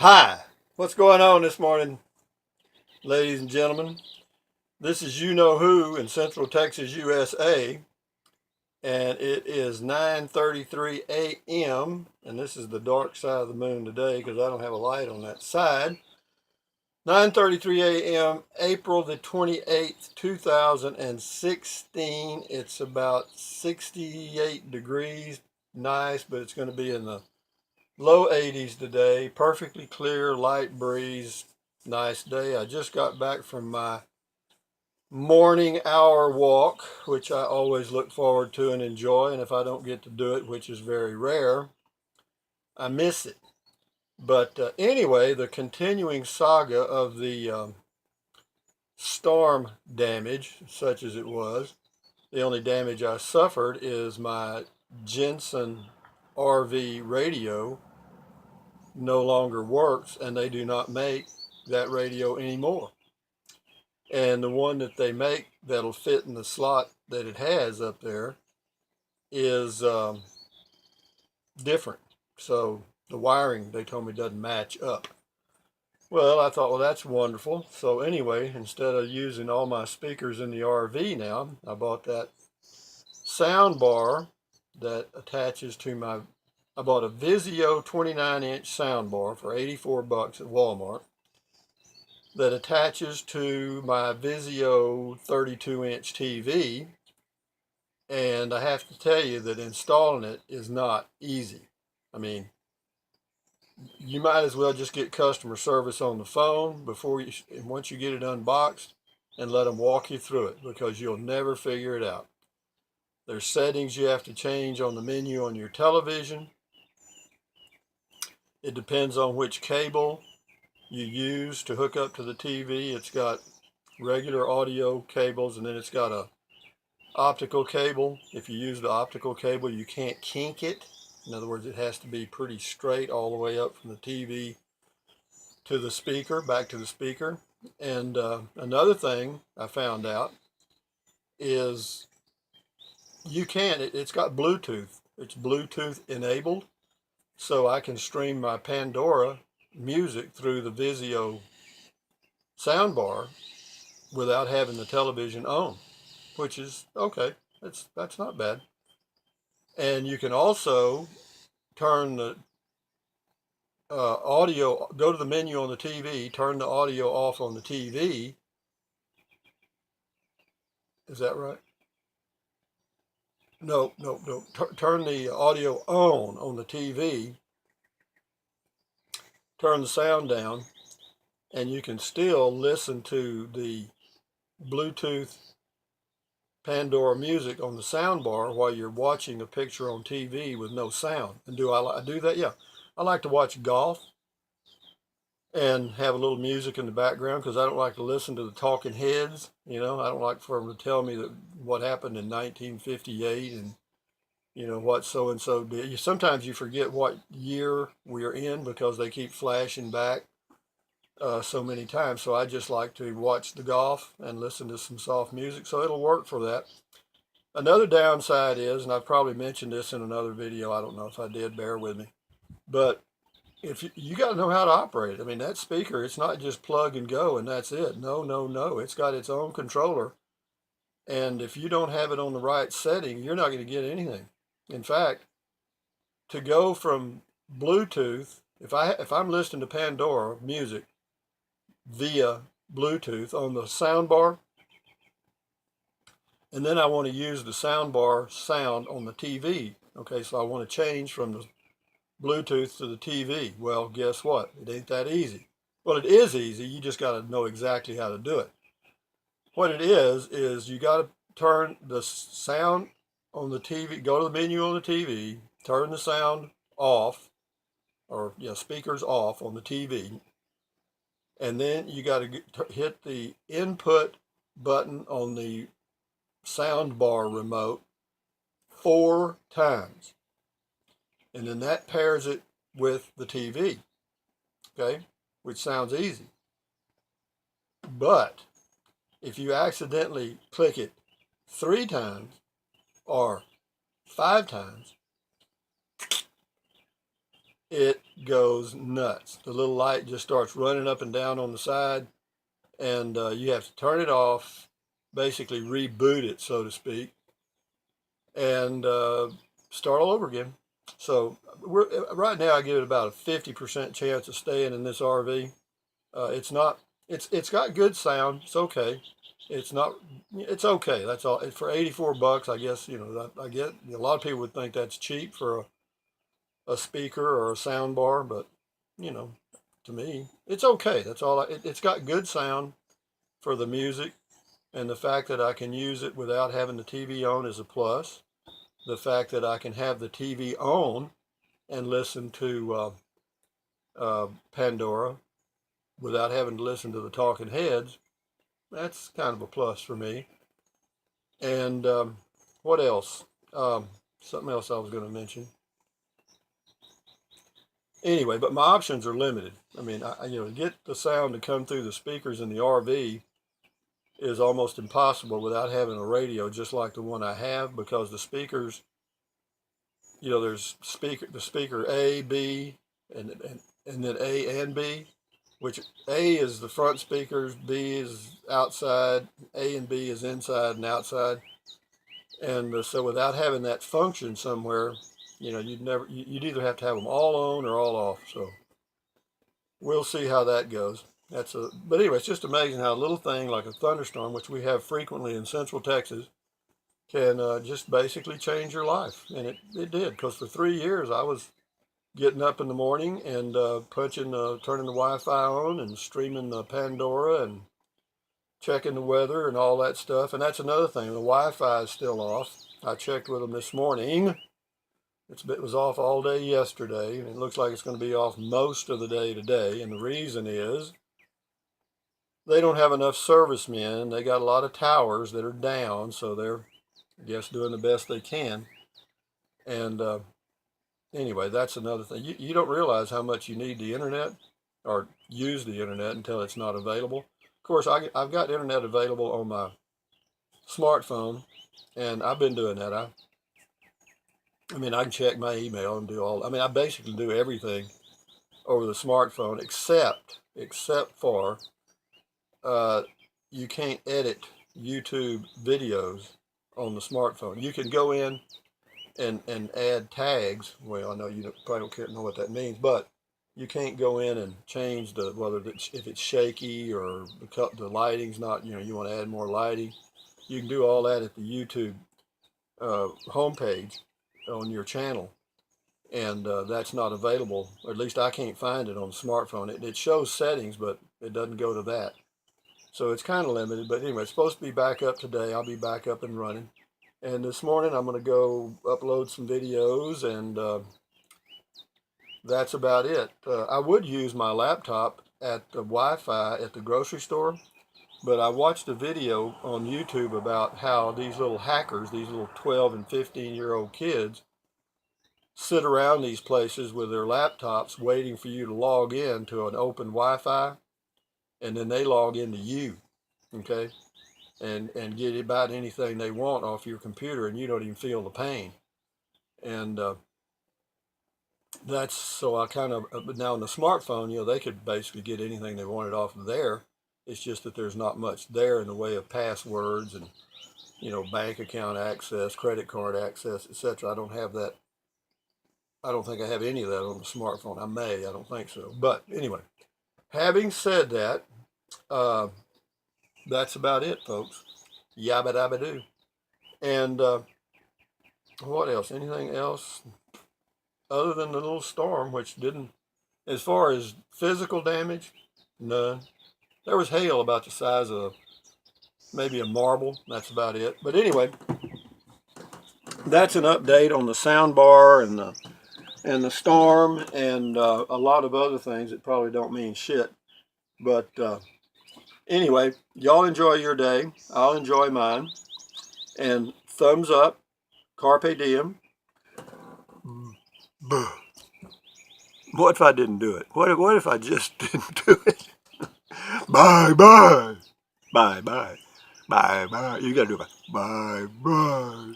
Hi, what's going on this morning, ladies and gentlemen? This is You Know Who in Central Texas, USA, and it is 9:33 a.m. and this is the dark side of the moon today because I don't have a light on that side. 9:33 a.m., April the 28th, 2016. It's about 68 degrees, nice, but it's going to be in the low 80s today. Perfectly clear, light breeze, nice day. I just got back from my morning hour walk, which I always look forward to and enjoy. And if I don't get to do it, which is very rare, I miss it. But anyway, the continuing saga of the storm damage, such as it was, the only damage I suffered is my Jensen RV radio no longer works, and they do not make that radio anymore. And the one that they make that'll fit in the slot that it has up there is different. So the wiring, they told me, doesn't match up. Well, I thought, well, that's wonderful. So anyway, instead of using all my speakers in the RV now, I bought that sound bar that attaches to my, I bought a Visio 29-inch sound bar for $84 at Walmart that attaches to my Visio 32-inch TV. And I have to tell you that installing it is not easy. I mean, you might as well just get customer service on the phone before you, and once you get it unboxed, and let them walk you through it, because you'll never figure it out. There's settings you have to change on the menu on your television. It depends on which cable you use to hook up to the TV. It's got regular audio cables, and then it's got a optical cable. If you use the optical cable, you can't kink it. In other words, it has to be pretty straight all the way up from the TV to the speaker, back to the speaker. And another thing I found out is you can, it's got Bluetooth. It's Bluetooth enabled. So I can stream my Pandora music through the Visio soundbar without having the television on, which is okay. That's not bad. And you can also turn the audio, go to the menu on the TV, turn the audio off on the TV. Is that right? No, no, no. Turn the audio on the TV, turn the sound down, and you can still listen to the Bluetooth Pandora music on the soundbar while you're watching a picture on TV with no sound. And do I do that? Yeah. I like to watch golf and have a little music in the background because I don't like to listen to the talking heads. You know, I don't like for them to tell me that what happened in 1958 and what so and so did. Sometimes you forget what year we're in because they keep flashing back so many times. So I just like to watch the golf and listen to some soft music. So it'll work for that. Another downside is, and I've probably mentioned this in another video, I don't know if I did, bear with me, but if you got to know how to operate it. I mean, that speaker, it's not just plug and go and that's it. No, no, no. It's got its own controller. And if you don't have it on the right setting, you're not going to get anything. In fact, to go from Bluetooth, if I'm listening to Pandora music via Bluetooth on the soundbar, and then I want to use the soundbar sound on the TV. Okay, so I want to change from the Bluetooth to the TV. Well, guess what? It ain't that easy. Well, it is easy. You just got to know exactly how to do it. What it is you got to turn the sound on the TV, go to the menu on the TV, turn the sound off, or speakers off on the TV, and then you got to hit the input button on the sound bar remote 4 times. And then that pairs it with the TV, okay, which sounds easy. But if you accidentally click it 3 times or 5 times, it goes nuts. The little light just starts running up and down on the side, and you have to turn it off, basically reboot it, so to speak, and start all over again. So right now I give it about a 50% chance of staying in this RV. It's not. It's got good sound. It's okay. It's not. It's okay. That's all. For $84, I guess I get a lot of people would think that's cheap for a speaker or a sound bar, but you know, to me, it's okay. That's all. It's got good sound for the music, and the fact that I can use it without having the TV on is a plus. The fact that I can have the TV on and listen to Pandora without having to listen to the talking heads, that's kind of a plus for me. And what else? Something else I was going to mention. Anyway, but my options are limited. I mean, to get the sound to come through the speakers in the RV is almost impossible without having a radio just like the one I have, because the speakers, there's the speaker A, B, and then A and B, which A is the front speakers, B is outside, A and B is inside and outside. And so without having that function somewhere, you'd either have to have them all on or all off. So we'll see how that goes. But anyway, it's just amazing how a little thing like a thunderstorm, which we have frequently in Central Texas, can just basically change your life. And it did, because for 3 years I was getting up in the morning and turning the Wi-Fi on and streaming the Pandora and checking the weather and all that stuff. And that's another thing. The Wi-Fi is still off. I checked with them this morning. It was off all day yesterday, and it looks like it's going to be off most of the day today. And the reason is they don't have enough servicemen. They got a lot of towers that are down, so they're, I guess, doing the best they can. And anyway, that's another thing. You don't realize how much you need the internet or use the internet until it's not available. Of course, I've got internet available on my smartphone, and I've been doing that. I mean, I can check my email and I basically do everything over the smartphone except for you can't edit YouTube videos on the smartphone. You can go in and add tags. Well, I know you probably don't know what that means, but you can't go in and change if it's shaky or the lighting's not, you want to add more lighting. You can do all that at the YouTube homepage on your channel, and that's not available, or at least I can't find it on the smartphone. It shows settings, but it doesn't go to that. So it's kind of limited, but anyway, it's supposed to be back up today. I'll be back up and running. And this morning I'm going to go upload some videos, and that's about it. I would use my laptop at the Wi-Fi at the grocery store, but I watched a video on YouTube about how these little hackers, these little 12 and 15-year-old kids, sit around these places with their laptops waiting for you to log in to an open Wi-Fi, and then they log into you, okay, and get about anything they want off your computer, and you don't even feel the pain. And that's so I kind of, but now on the smartphone, they could basically get anything they wanted off of there. It's just that there's not much there in the way of passwords and, bank account access, credit card access, etc. I don't have that. I don't think I have any of that on the smartphone. I don't think so. But anyway, having said that, that's about it, folks. Yabba dabba doo. And what else? Anything else? Other than the little storm, which didn't, as far as physical damage, none. There was hail about the size of maybe a marble. That's about it. But anyway, that's an update on the sound bar and the storm and a lot of other things that probably don't mean shit. But anyway, y'all enjoy your day. I'll enjoy mine. And thumbs up. Carpe diem. What if I didn't do it? What if I just didn't do it? Bye bye. Bye bye. Bye bye. You gotta do it. Bye bye.